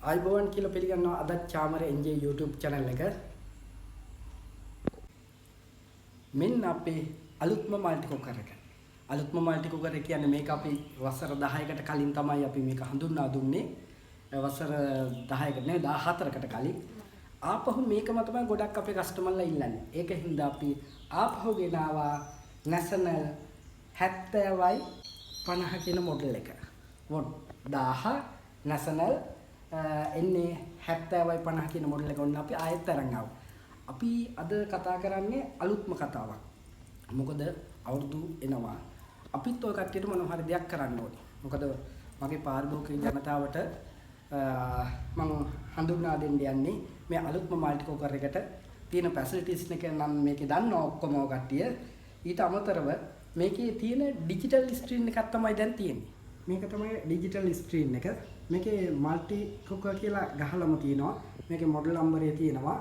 ආයිබෝවන් කියලා පිළිගන්නවා අද චාමර NJ YouTube channel එක. මෙන්න අපේ අලුත්ම මල්ටි කුකර් එක. අලුත්ම මල්ටි කුකර් එක කියන්නේ මේක අපි වසර 10කට කලින් තමයි අපි මේක හඳුන්වා දුන්නේ. වසර 10කට නෙවෙයි 14කට කලින්. ආපහු මේකම තමයි ගොඩක් අපේ කස්ටමර්ලා ඉල්ලන්නේ. ඒක හින්දා අපි ආපහු ගෙනාවා National 70යි 50 කියන මොඩල් එක. වොට් 1000 National එන්නේ 70යි 50 කියන මොඩල් එක ඔන්න අපි ආයෙත් අරන් ආවා. අපි අද කතා කරන්නේ අලුත්ම කතාවක්. මොකද අවුරුදු එනවා. අපිත් ඔය කට්ටියට මොන හරි දෙයක් කරන්න ඕනේ. මොකද මගේ පාරිභෝගික ජනතාවට මම හඳුන්වා දෙන්න යන්නේ මේ අලුත්ම මල්ටි කුකර් එකට තියෙන ෆැසිලිටිස් එක නම් මේකේ දන්නවා ඔක්කොම ඔය කට්ටිය. ඊට අමතරව මේකේ තියෙන ඩිජිටල් ස්ක්‍රීන් එකක් තමයි දැන් තියෙන්නේ. මේක තමයි ඩිජිටල් ස්ක්‍රීන් එක. මේකේ මල්ටි කුකර් කියලා ගහලම තියෙනවා. මේකේ මොඩල් නම්බරේ තියෙනවා.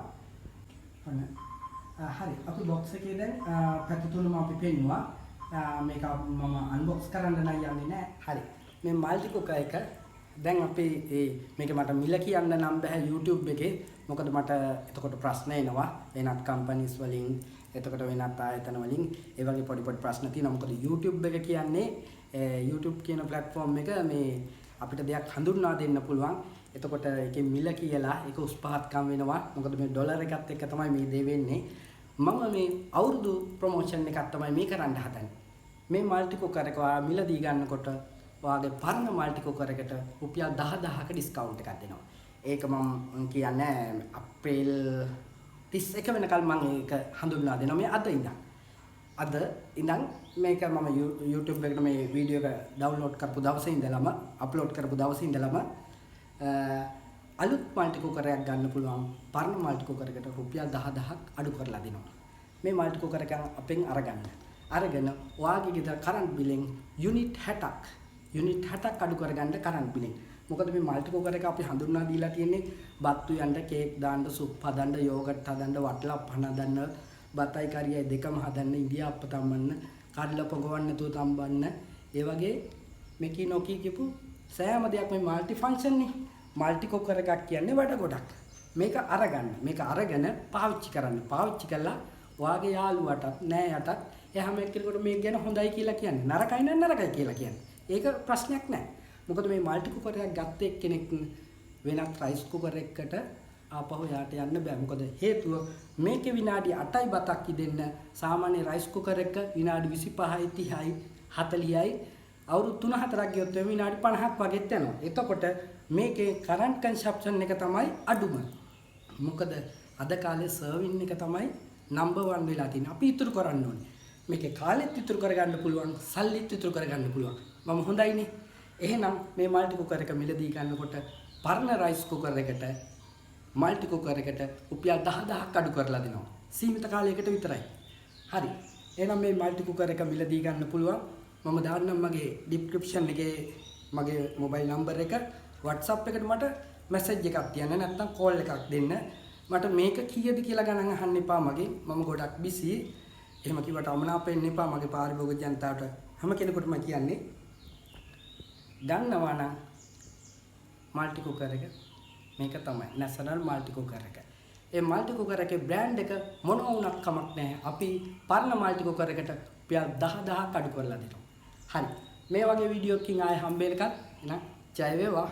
හරි අපි බොක්ස් එකේ දැන් පැති තුනම අපි පෙන්නුවා. මේක මම අන්බොක්ස් කරන්න නම් යන්නේ නැහැ. හරි. මේ මල්ටි කුකර් එක දැන් අපි මේක මට මිල කියන්න නම් බෑ YouTube එකේ. මොකද මට එතකොට ප්‍රශ්න එනවා වෙනත් කම්පැනිස් වලින් එතකොට වෙනත් ආයතන වලින් ඒ වගේ පොඩි පොඩි ප්‍රශ්න තියෙනවා. මොකද YouTube එක කියන්නේ YouTube කියන platform එක මේ අපිට දෙයක් හඳුන්වා දෙන්න පුළුවන්. එතකොට ඒකේ මිල කියලා ඒක උස් පහත්කම් වෙනවා. මොකද මේ ඩොලර් එකත් එක්ක තමයි මේ දේ වෙන්නේ. මම මේ අවුරුදු ප්‍රොමෝෂන් එකක් තමයි මේ කරන්න හදන්නේ. මේ මල්ටි කුකර් එක මිලදී ගන්නකොට ඔයාගේ පරණ මල්ටි කුකර් එකට රුපියල් 10000ක ඩිස්කවුන්ට් එකක් දෙනවා. ඒක මම කියන්නේ අප්‍රේල් 31 වෙනකල් මම ඒක හඳුන්වා දෙනවා මේ අද ඉඳන්. අද ඉඳන් මේක මම YouTube එකට මේ වීඩියෝ එක ඩවුන්ලෝඩ් කරපු දවසේ ඉඳලම අප්ලෝඩ් කරපු දවසේ ඉඳලම අලුත් මල්ටි කුකර් එකක් ගන්න පුළුවන් පරණ මල්ටි කුකර් එකට රුපියල් 10000ක් අඩු කරලා දෙනවා. මේ මල්ටි කුකර් එක අපෙන් අරගෙන ඔයාගේ ගෙදර කරන්ට් බිලෙන් යුනිට් 60ක් අඩු කරගන්න කරන්ට් බිලෙන්. මොකද මේ මල්ටි කුකර් එක අපි හඳුන්වා දීලා තියෙන්නේ බත්තු යන්න, කේක් දාන්න, සුප් හදන්න, යෝගට් හදන්න, වටලා පහන හදන්න, බතයි කරියයි දෙකම හදන්න, ඉන්දියාප්ප තම්බන්න, කඩල පොගවන්න නැතුව තම්බන්න. ඒ වගේ මේකී නොකී කියපු සෑම දෙයක් මේ මල්ටි ෆන්ක්ෂන් නේ. මල්ටි කුකර් එකක් කියන්නේ වැඩ ගොඩක්. මේක අරගෙන පාවිච්චි කරන්න. පාවිච්චි කළා ඔයාගේ යාළුවටත් නෑයටත් එහම එක්කෙනෙකුට මේක ගැන හොඳයි කියලා කියන්නේ. නරකයි නම් නරකයි කියලා කියන්නේ. ඒක ප්‍රශ්නයක් නෑ. මොකද මේ මල්ටි කුකර් එකක් ගත්ත එක්කෙනෙක් වෙනත් රයිස් කුකර් එකකට ආපහු යාට යන්න බෑ. මොකද හේතුව මේකේ විනාඩි 8යි බතක් ඉදෙන්න සාමාන්‍ය රයිස් කුකර් එක විනාඩි 25යි 30යි 40යි අවුරුදු 3-4ක් ගියොත් විනාඩි 50ක් වගේත් යනවා. එතකොට මේකේ කරන්ට් කන්සප්ෂන් එක තමයි අඩුම. මොකද අද කාලේ සර්වින් එක තමයි නම්බර් 1 වෙලා තියෙන්නේ. අපි ඉතුරු කරන්න ඕනේ. මේකේ කාලෙත් ඉතුරු කරගන්න පුළුවන්, සල්ලිත් ඉතුරු කරගන්න පුළුවන්. මම හොඳයිනේ. එහෙනම් මේ මල්ටි කුකර් එක මිලදී ගන්නකොට පරණ රයිස් කුකර් එකට මල්ටි කුකර් එකට රුපියල් 10000ක් අඩු කරලා දෙනවා. සීමිත කාලයකට විතරයි. හරි. එහෙනම් මේ මල්ටි කුකර් එක මිලදී ගන්න පුළුවන්. මම දාන්නම් මගේ ඩිස්ක්‍රිප්ෂන් එකේ මගේ මොබයිල් නම්බර් එක WhatsApp එකට මට මැසේජ් එකක් තියන්න නැත්නම් කෝල් එකක් දෙන්න. මට මේක කීයද කියලා ගණන් අහන්න එපා මගෙන්. මම ගොඩක් බිසි. එහෙම කිව්වට අමනාප වෙන්න එපා මගේ පාරිභෝගික ජනතාවට. හැම කෙනෙකුටම කියන්නේ ගන්නවා නම් මල්ටි කුකර් එක මේක තමයි National මල්ටි කුකර් එක. ඒ මල්ටි කුකර් එකේ බ්‍රෑන්ඩ් එක මොනවා වුණත් කමක් නැහැ. අපි පරණ මල්ටි කුකර් එකට රුපියල් 10000ක් අඩු කරලා දෙනවා. හරි. මේ වගේ වීඩියෝ එකකින් ආයෙ හම්බ වෙනකන් එහෙනම් ජය වේවා.